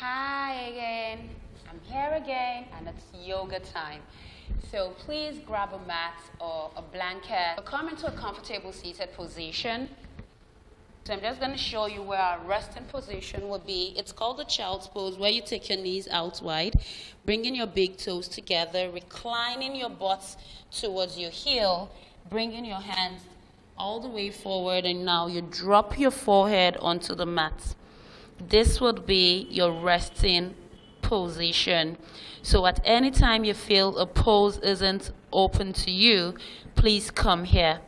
Hi again, I'm here again, and it's yoga time. So please grab a mat or a blanket. Come into a comfortable seated position. So I'm just going to show you where our resting position will be. It's called the child's pose, where you take your knees out wide, bringing your big toes together, reclining your butt towards your heel, bringing your hands all the way forward, and now you drop your forehead onto the mat. This would be your resting position. So at any time you feel a pose isn't open to you, please come here.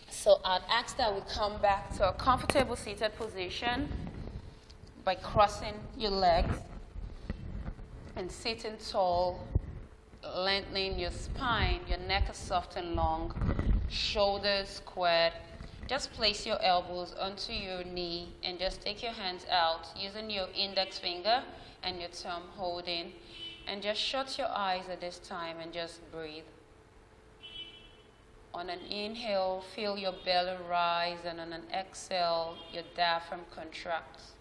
So I'd ask that we come back to a comfortable seated position by crossing your legs and sitting tall, lengthening your spine. Your neck is soft and long, shoulders squared. Just place your elbows onto your knee and just take your hands out using your index finger and your thumb holding. And just shut your eyes at this time and just breathe. On an inhale, feel your belly rise, and on an exhale, your diaphragm contracts.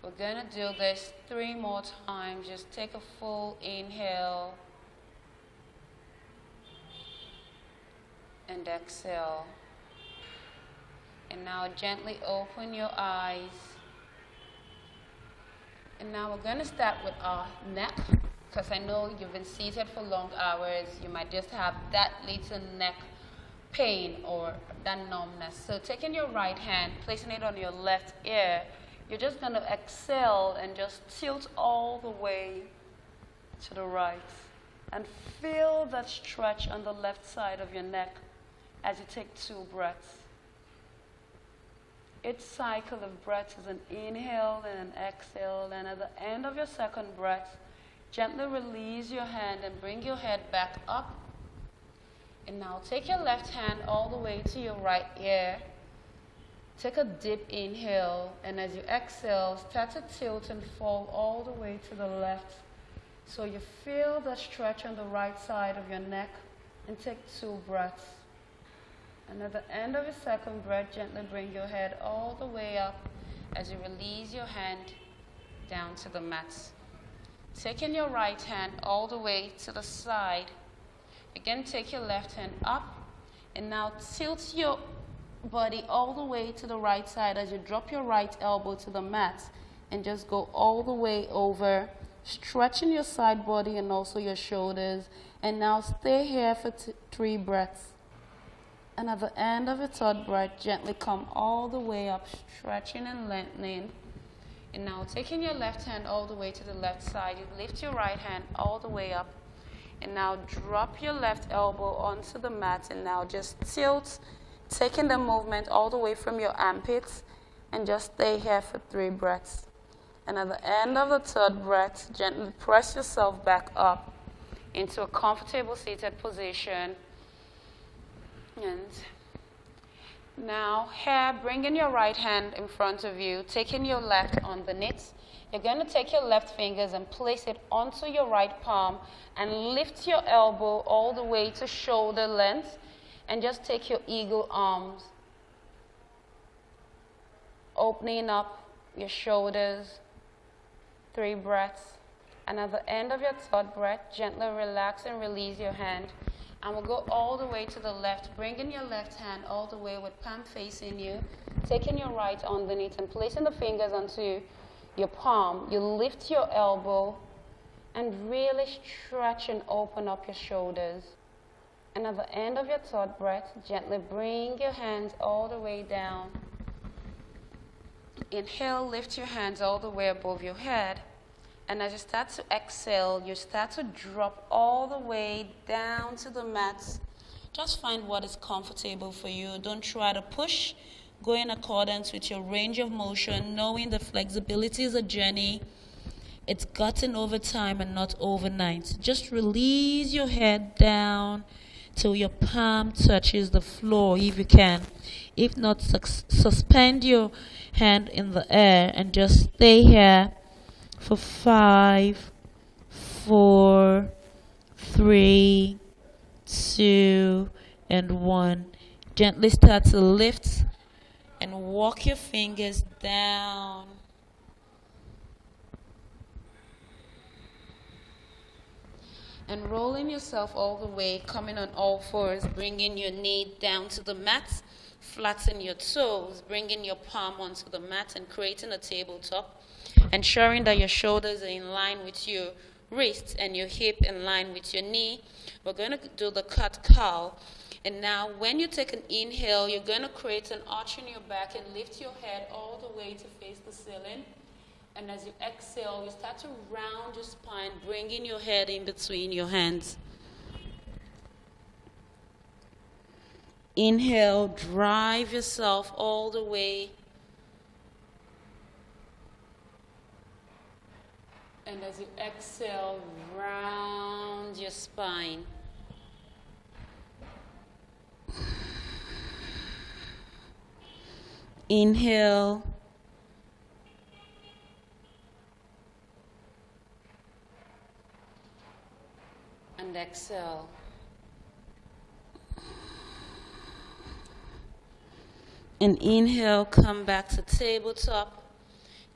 We're going to do this 3 more times. Just take a full inhale and exhale. And now gently open your eyes. And now we're going to start with our neck, because I know you've been seated for long hours. You might just have that little neck pain or that numbness. So taking your right hand, placing it on your left ear, you're just going to exhale and just tilt all the way to the right. And feel that stretch on the left side of your neck as you take 2 breaths. Each cycle of breath is an inhale and an exhale, and at the end of your second breath, gently release your hand and bring your head back up. And now take your left hand all the way to your right ear. Take a deep inhale, and as you exhale, start to tilt and fall all the way to the left. So you feel the stretch on the right side of your neck, and take 2 breaths. And at the end of your second breath, gently bring your head all the way up as you release your hand down to the mat. Taking your right hand all the way to the side. Again, take your left hand up, and now tilt your body all the way to the right side as you drop your right elbow to the mat, and just go all the way over, stretching your side body and also your shoulders. And now stay here for 3 breaths. And at the end of your third breath, gently come all the way up, stretching and lengthening. And now taking your left hand all the way to the left side, you lift your right hand all the way up. And now drop your left elbow onto the mat, and now just tilt, taking the movement all the way from your armpits, and just stay here for 3 breaths. And at the end of the third breath, gently press yourself back up into a comfortable seated position. And now here, bringing your right hand in front of you, taking your left underneath. You're going to take your left fingers and place it onto your right palm and lift your elbow all the way to shoulder length, and just take your eagle arms, opening up your shoulders. 3 breaths. And at the end of your third breath, gently relax and release your hand. And we'll go all the way to the left, bringing your left hand all the way with palm facing you, taking your right underneath and placing the fingers onto your palm. You lift your elbow and really stretch and open up your shoulders. And at the end of your third breath, gently bring your hands all the way down. Inhale, lift your hands all the way above your head. And as you start to exhale, you start to drop all the way down to the mat. Just find what is comfortable for you. Don't try to push. Go in accordance with your range of motion, knowing that flexibility is a journey. It's gotten over time and not overnight. Just release your head down till your palm touches the floor if you can. If not, suspend your hand in the air and just stay here for 5, 4, 3, 2, and 1. Gently start to lift and walk your fingers down And rolling yourself all the way, coming on all fours, bringing your knee down to the mat, flatten your toes, bringing your palm onto the mat and creating a tabletop, ensuring that your shoulders are in line with your wrist and your hip in line with your knee. We're going to do the cat cow. And now when you take an inhale, you're going to create an arch in your back and lift your head all the way to face the ceiling. And as you exhale, you start to round your spine, bringing your head in between your hands. Inhale, drive yourself all the way. And as you exhale, round your spine. Inhale. And exhale. And inhale, come back to tabletop.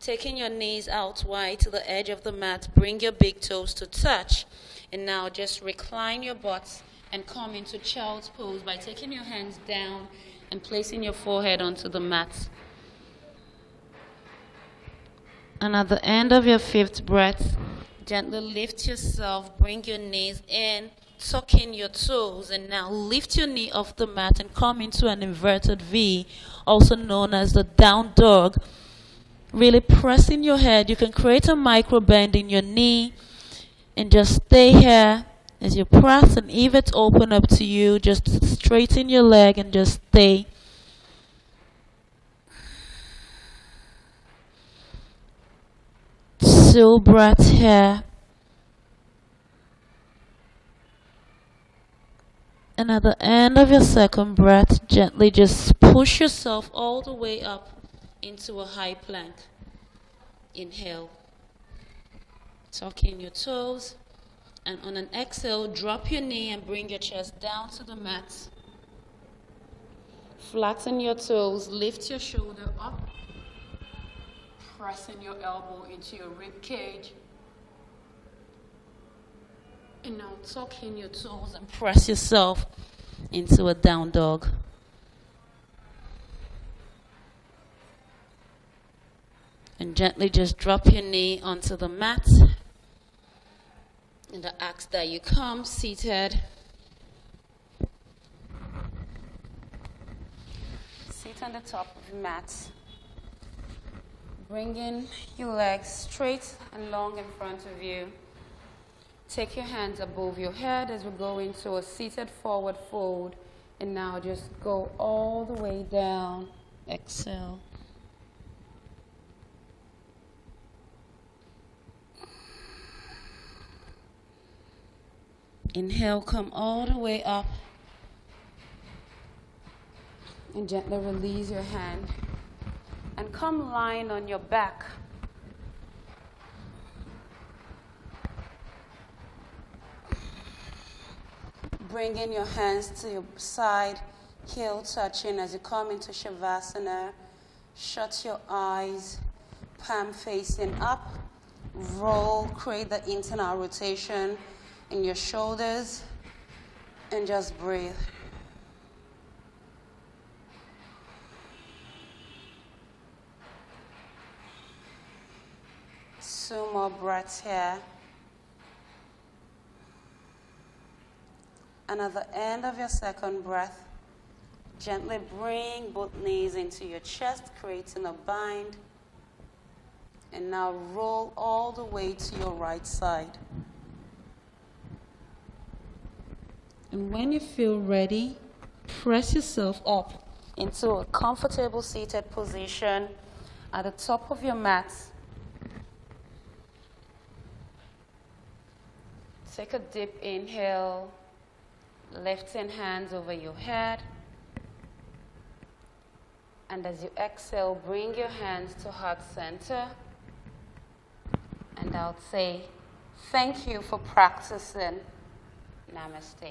Taking your knees out wide to the edge of the mat, bring your big toes to touch. And now just recline your butt and come into child's pose by taking your hands down and placing your forehead onto the mat. And at the end of your fifth breath, gently lift yourself, bring your knees in, tuck in your toes, and now lift your knee off the mat and come into an inverted V, also known as the down dog. Really pressing your head. You can create a micro bend in your knee and just stay here as you press, and if it's open up to you, just straighten your leg and just stay. Two breaths here. And at the end of your second breath, gently just push yourself all the way up into a high plank. Inhale. Tuck in your toes. And on an exhale, drop your knee and bring your chest down to the mat. Flatten your toes, lift your shoulder up. Pressing your elbow into your rib cage. And now tuck in your toes and press yourself into a down dog. And gently just drop your knee onto the mat. And I ask that you come seated. Sit on the top of the mat. Bringing your legs straight and long in front of you. Take your hands above your head as we go into a seated forward fold. And now just go all the way down. Exhale. Inhale, come all the way up. And gently release your hand. And come lying on your back. Bringing your hands to your side, heel touching as you come into Shavasana. Shut your eyes, palm facing up. Roll, create the internal rotation in your shoulders. And just breathe. Two more breaths here. And at the end of your second breath, gently bring both knees into your chest, creating a bind. And now roll all the way to your right side. And when you feel ready, press yourself up into a comfortable seated position at the top of your mat. Take a deep inhale, lifting hands over your head. And as you exhale, bring your hands to heart center. And I'll say, thank you for practicing. Namaste.